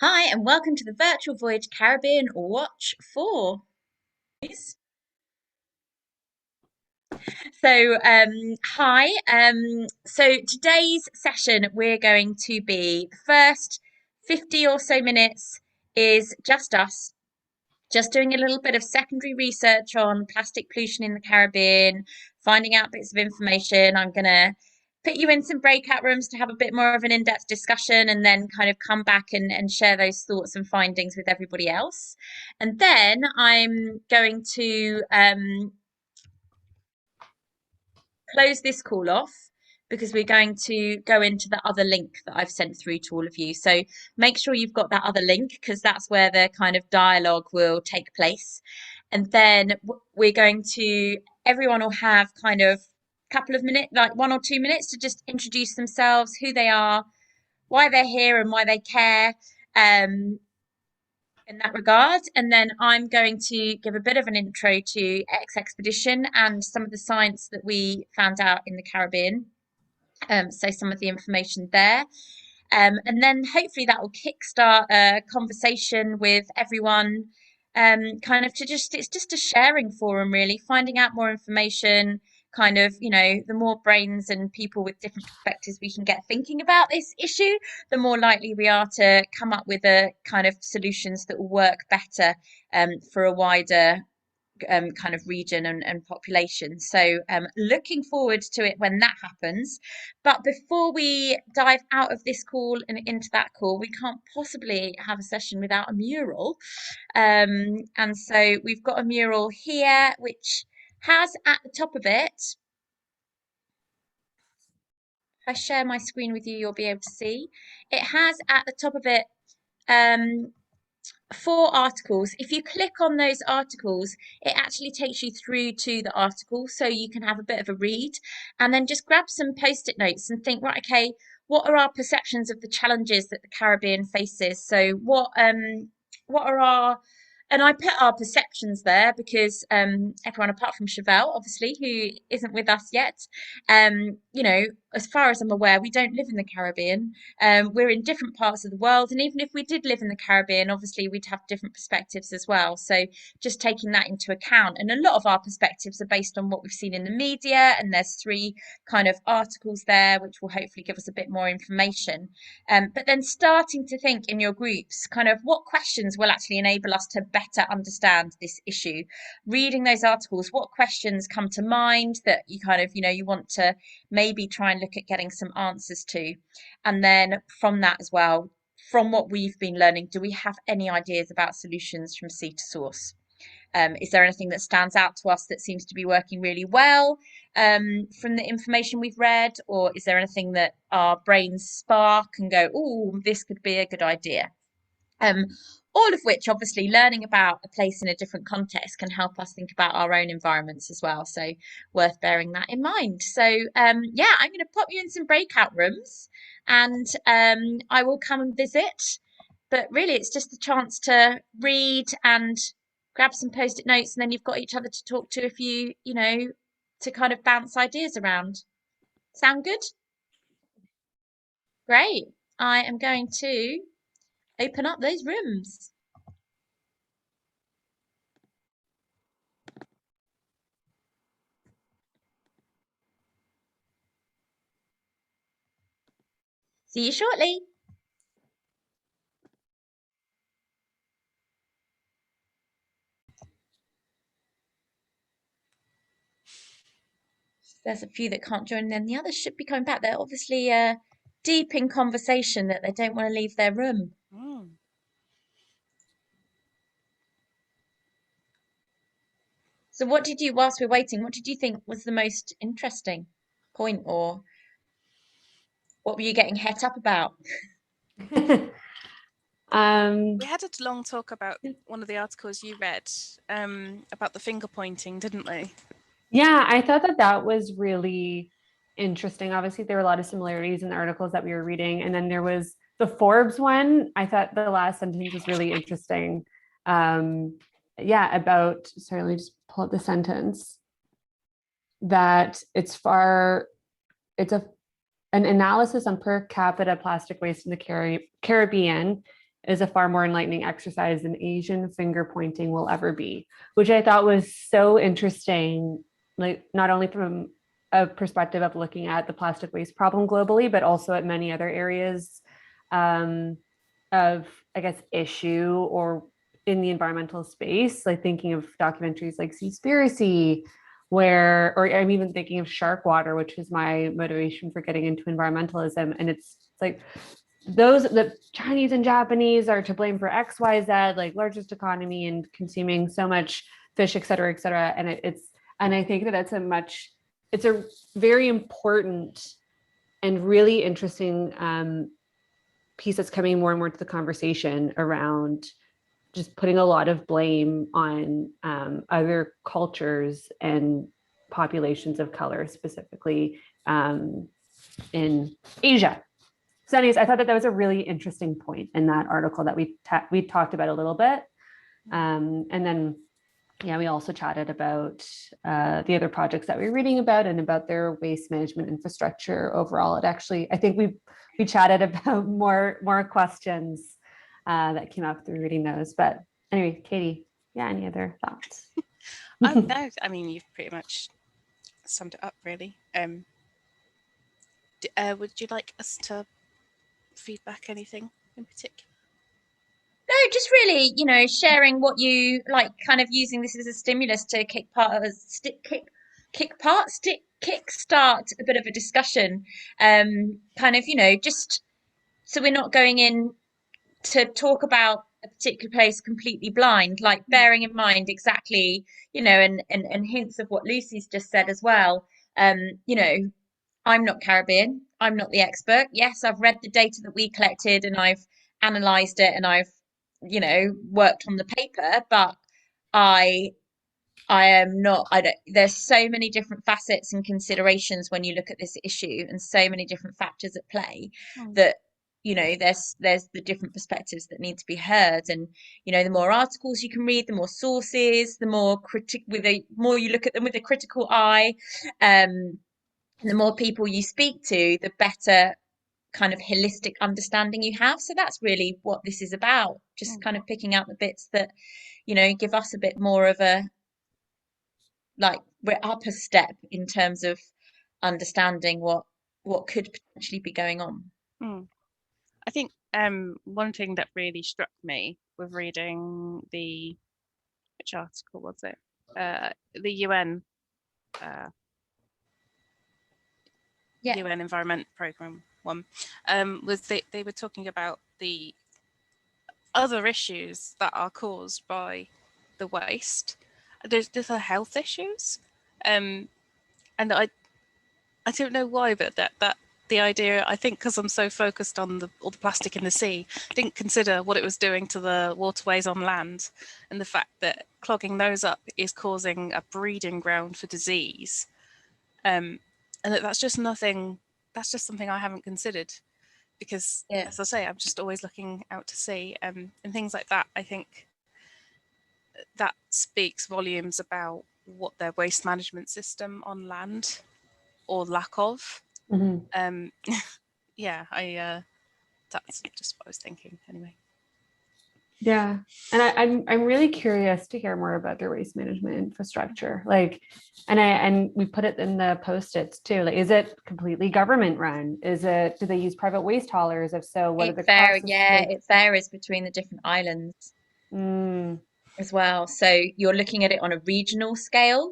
Hi, and welcome to the Virtual Voyage Caribbean Watch 4. Hi. So today's session, we're going to be the first 50 or so minutes is just us, just doing a little bit of secondary research on plastic pollution in the Caribbean, finding out bits of information. I'm going to put you in some breakout rooms to have a bit more of an in-depth discussion and then kind of come back and share those thoughts and findings with everybody else. And then I'm going to close this call off because we're going to go into the other link that I've sent through to all of you. So make sure you've got that other link because that's where the kind of dialogue will take place. And then we're going to, everyone will have kind of a couple of minutes, like 1 or 2 minutes to just introduce themselves, who they are, why they're here and why they care. In that regard. And then I'm going to give a bit of an intro to X Expedition and some of the science that we found out in the Caribbean. So some of the information there. And then hopefully that will kickstart a conversation with everyone. Kind of it's just a sharing forum, really, finding out more information, kind of, the more brains and people with different perspectives we can get thinking about this issue, the more likely we are to come up with a kind of solutions that will work better for a wider kind of region and population. So looking forward to it when that happens. But before we dive out of this call and into that call, we can't possibly have a session without a mural. And so we've got a mural here, which has at the top of it, if I share my screen with you, you'll be able to see, it has at the top of it um, 4 articles. If you click on those articles, it actually takes you through to the article so you can have a bit of a read and then just grab some post-it notes and think, right, okay, what are our perceptions of the challenges that the Caribbean faces? So what are our, and I put our perceptions there because everyone apart from Chevelle, obviously, who isn't with us yet, as far as I'm aware, we don't live in the Caribbean. We're in different parts of the world, and even if we did live in the Caribbean, obviously we'd have different perspectives as well. So just taking that into account, and a lot of our perspectives are based on what we've seen in the media, and there's 3 kind of articles there which will hopefully give us a bit more information. But then starting to think in your groups, kind of what questions will actually enable us to better understand this issue. Reading those articles, what questions come to mind that you kind of, you want to maybe try and look at getting some answers to. And then from that as well, from what we've been learning, do we have any ideas about solutions from sea to source? Is there anything that stands out to us that seems to be working really well from the information we've read? Or is there anything that our brains spark and go, oh, this could be a good idea? All of which, obviously, learning about a place in a different context can help us think about our own environments as well. So, worth bearing that in mind. So, yeah, I'm going to pop you in some breakout rooms and I will come and visit. But really, it's just a chance to read and grab some post-it notes, and then you've got each other to talk to if to kind of bounce ideas around. Sound good? Great. I am going to open up those rooms. See you shortly. There's a few that can't join, and then the others should be coming back. They're obviously deep in conversation that they don't want to leave their room. Mm. So what did you, whilst we're waiting, what did you think was the most interesting point, or what were you getting het up about? We had a long talk about one of the articles you read about the finger pointing, didn't we? Yeah, I thought that was really interesting. Obviously, there were a lot of similarities in the articles that we were reading. And then there was the Forbes one. I thought the last sentence was really interesting. Yeah, sorry, let me just pull up the sentence. That it's an analysis on per capita plastic waste in the Caribbean is a far more enlightening exercise than Asian finger pointing will ever be, which I thought was so interesting, like not only from a perspective of looking at the plastic waste problem globally, but also at many other areas of, I guess, issue or in the environmental space, like thinking of documentaries like Seaspiracy, where, or I'm even thinking of Shark Water, which is my motivation for getting into environmentalism. And it's like the Chinese and Japanese are to blame for X, Y, Z, like largest economy and consuming so much fish, et cetera, et cetera. And and I think that it's a very important and really interesting piece that's coming more and more to the conversation around just putting a lot of blame on other cultures and populations of color, specifically in Asia. So anyways, I thought that was a really interesting point in that article that we talked about a little bit. And then, yeah, we also chatted about the other projects that we were reading about and about their waste management infrastructure overall. It actually, I think we chatted about more questions that came up through reading those. But anyway, Katie, yeah, any other thoughts? No, I mean, you've pretty much summed it up, really. Would you like us to feedback anything in particular? No, just really, sharing what you like, kind of using this as a stimulus to kickstart a bit of a discussion. Kind of, just so we're not going in to talk about a particular place completely blind, like bearing in mind exactly, and hints of what Lucy's just said as well. I'm not Caribbean. I'm not the expert. Yes, I've read the data that we collected and I've analysed it and I've, worked on the paper, but I am not, there's so many different facets and considerations when you look at this issue and so many different factors at play that, there's the different perspectives that need to be heard. And, the more articles you can read, the more sources, the more more you look at them with a critical eye, and the more people you speak to, the better kind of holistic understanding you have. So that's really what this is about, just kind of picking out the bits that, give us a bit more of a, like, we're up a step in terms of understanding what could potentially be going on. I think one thing that really struck me with reading which article was it? The UN UN Environment Programme one, was they were talking about the other issues that are caused by the waste. There's the health issues, and I don't know why, but that the idea, I think, because I'm so focused on all the plastic in the sea, I didn't consider what it was doing to the waterways on land, and the fact that clogging those up is causing a breeding ground for disease, and that's just something I haven't considered, because as I say, I'm just always looking out to sea, and things like that. I think that speaks volumes about what their waste management system on land, or lack of. Yeah, that's just what I was thinking anyway. Yeah, and I'm really curious to hear more about their waste management infrastructure. Like, and we put it in the post-its too. Like, is it completely government run? Do they use private waste haulers? If so, what are the costs? Yeah, it varies between the different islands as well. So you're looking at it on a regional scale,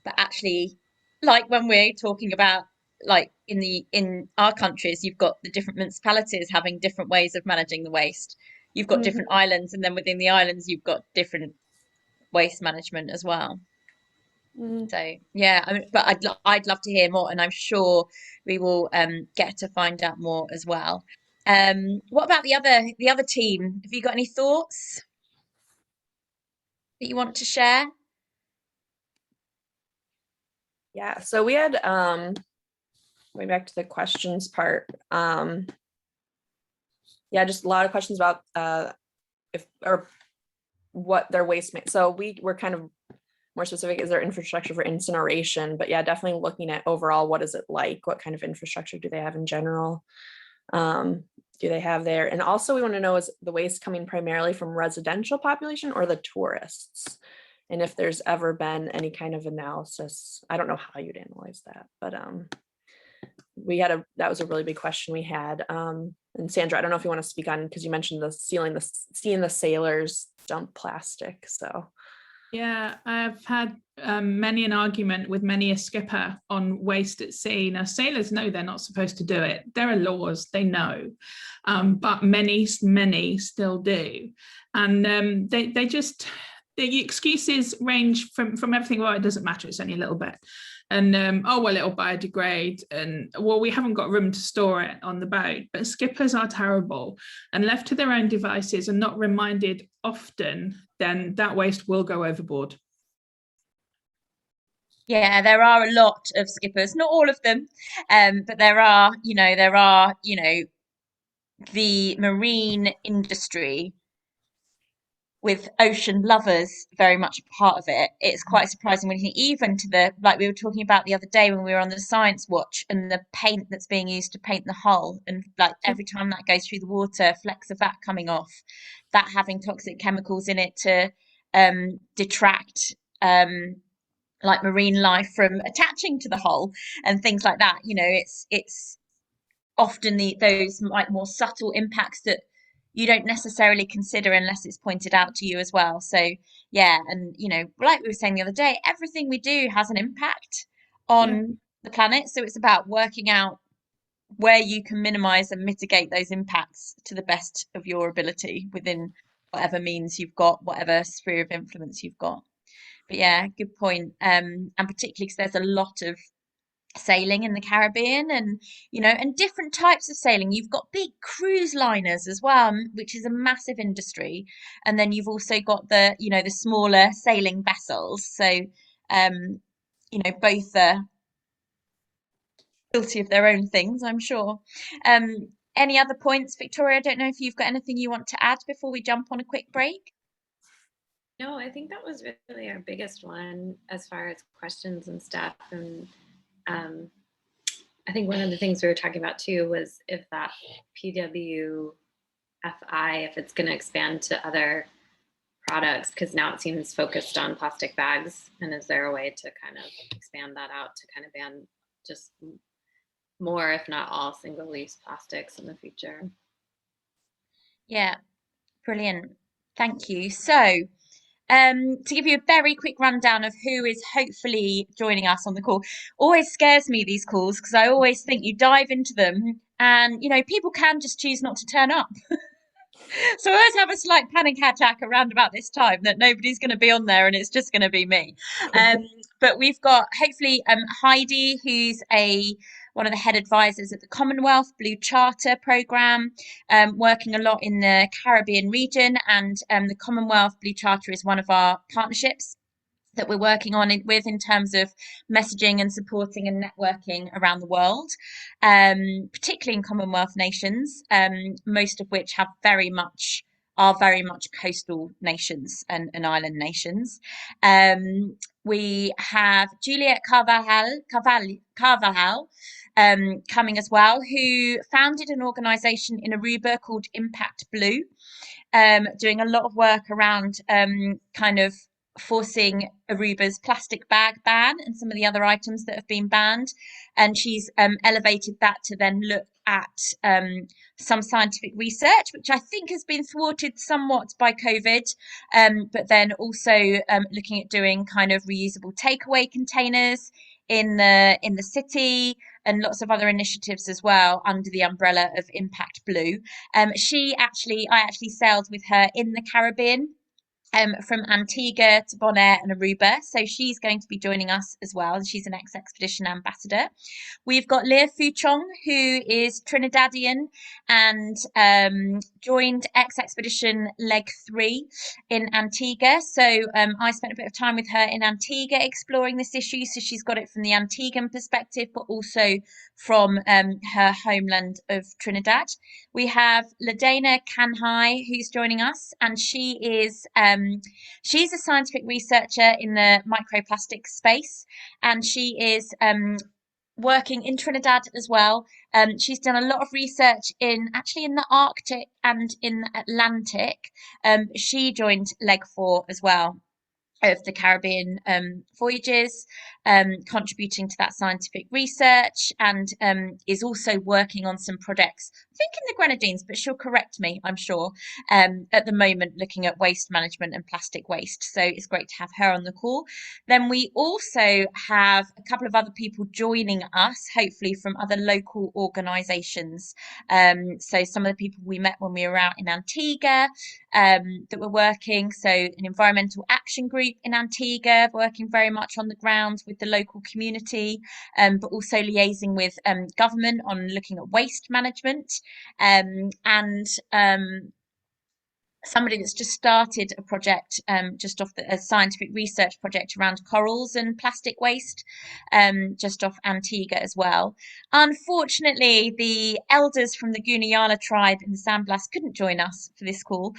but actually, like when we're talking about, like in our countries, you've got the different municipalities having different ways of managing the waste. You've got different islands, and then within the islands, you've got different waste management as well. So yeah, I mean, but I'd love to hear more, and I'm sure we will get to find out more as well. What about the other team? Have you got any thoughts that you want to share? Yeah, so we had going back to the questions part. Yeah, just a lot of questions about what their waste. So we were kind of more specific, is there infrastructure for incineration? But yeah, definitely looking at overall, what is it like? What kind of infrastructure do they have in general? do they have there? And also we want to know, is the waste coming primarily from residential population or the tourists? And if there's ever been any kind of analysis, I don't know how you'd analyze that, but that was a really big question we had. And Sandra, I don't know if you want to speak on, because you mentioned seeing the sailors dump plastic. So yeah, I've had many an argument with many a skipper on waste at sea. Now, sailors know they're not supposed to do it. There are laws, they know, but many still do. And they just, the excuses range from everything. Well, it doesn't matter, it's only a little bit. And oh, well, it'll biodegrade. And well, we haven't got room to store it on the boat. But skippers are terrible, and left to their own devices and not reminded often, then that waste will go overboard. Yeah, there are a lot of skippers, not all of them, but there are, the marine industry with ocean lovers very much a part of it. It's quite surprising when you think, even to the, like we were talking about the other day when we were on the Science Watch, and the paint that's being used to paint the hull, and like every time that goes through the water, flecks of that coming off, that having toxic chemicals in it to detract like marine life from attaching to the hull and things like that. It's often those like more subtle impacts that you don't necessarily consider unless it's pointed out to you as well. So yeah, and like we were saying the other day, everything we do has an impact on the planet. So it's about working out where you can minimize and mitigate those impacts to the best of your ability within whatever means you've got, whatever sphere of influence you've got. But yeah, good point. And particularly because there's a lot of sailing in the Caribbean, and and different types of sailing. You've got big cruise liners as well, which is a massive industry, and then you've also got the the smaller sailing vessels. So both are guilty of their own things, I'm sure. Any other points, Victoria? I don't know if you've got anything you want to add before we jump on a quick break. No, I think that was really our biggest one as far as questions and stuff. And I think one of the things we were talking about too was if that PWFI, if it's going to expand to other products, because now it seems focused on plastic bags. And is there a way to kind of expand that out to kind of ban just more, if not all, single-use plastics in the future? Yeah, brilliant. Thank you. So, to give you a very quick rundown of who is hopefully joining us on the call. Always scares me, these calls, because I always think you dive into them and people can just choose not to turn up. So I always have a slight panic attack around about this time that nobody's going to be on there and it's just going to be me. But we've got hopefully Heidi, who's one of the head advisors at the Commonwealth Blue Charter programme, working a lot in the Caribbean region, and the Commonwealth Blue Charter is one of our partnerships that we're working on with in terms of messaging and supporting and networking around the world, particularly in Commonwealth nations, most of which are very much coastal nations and island nations. We have Juliet Carvajal coming as well, who founded an organisation in Aruba called Impact Blue, doing a lot of work around kind of forcing Aruba's plastic bag ban and some of the other items that have been banned. And she's elevated that to then look at some scientific research, which I think has been thwarted somewhat by COVID, but then also looking at doing kind of reusable takeaway containers in the city, and lots of other initiatives as well under the umbrella of Impact Blue. I actually sailed with her in the Caribbean, from Antigua to Bonaire and Aruba. So she's going to be joining us as well, and she's an ex-expedition ambassador. We've got Leah Fuchong, who is Trinidadian and joined ex-expedition Leg 3 in Antigua. So I spent a bit of time with her in Antigua exploring this issue. So she's got it from the Antiguan perspective, but also from her homeland of Trinidad. We have Ladena Kanhai, who's joining us, and she's a scientific researcher in the microplastic space, and she is working in Trinidad as well, She's done a lot of research in the Arctic and in the Atlantic. She joined Leg 4 as well, of the Caribbean voyages, contributing to that scientific research, and is also working on some projects, I think in the Grenadines, but she'll correct me, I'm sure, at the moment, looking at waste management and plastic waste. So it's great to have her on the call. Then we also have a couple of other people joining us, hopefully from other local organisations. So some of the people we met when we were out in Antigua, that were working, so an environmental action group in Antigua, working very much on the ground with the local community, but also liaising with government on looking at waste management, and somebody that's just started a project, just off a scientific research project around corals and plastic waste, just off Antigua as well. Unfortunately, the elders from the Gunayala tribe in the Sandblast couldn't join us for this call,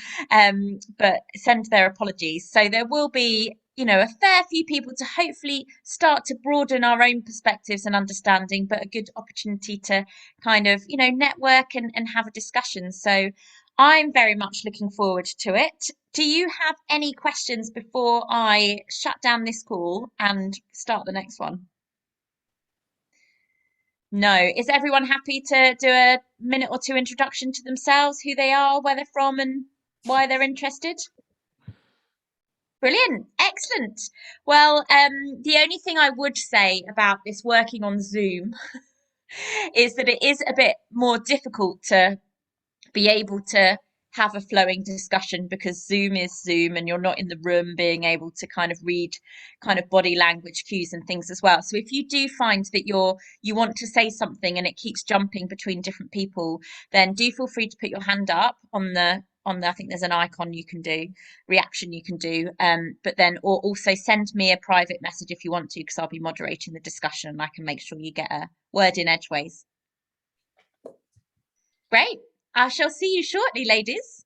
but send their apologies. So there will be, a fair few people to hopefully start to broaden our own perspectives and understanding, but a good opportunity to kind of, network and have a discussion. So I'm very much looking forward to it. Do you have any questions before I shut down this call and start the next one? No. Is everyone happy to do a minute or two introduction to themselves, who they are, where they're from, and why they're interested? Brilliant. Excellent. Well, the only thing I would say about this working on Zoom is that it is a bit more difficult to be able to have a flowing discussion, because Zoom is Zoom and you're not in the room being able to kind of read kind of body language cues and things as well. So if you do find that you want to say something and it keeps jumping between different people, then do feel free to put your hand up on the I think there's an icon you can do, reaction you can do, but then or also send me a private message if you want to, because I'll be moderating the discussion and I can make sure you get a word in edgeways. Great. I shall see you shortly, ladies.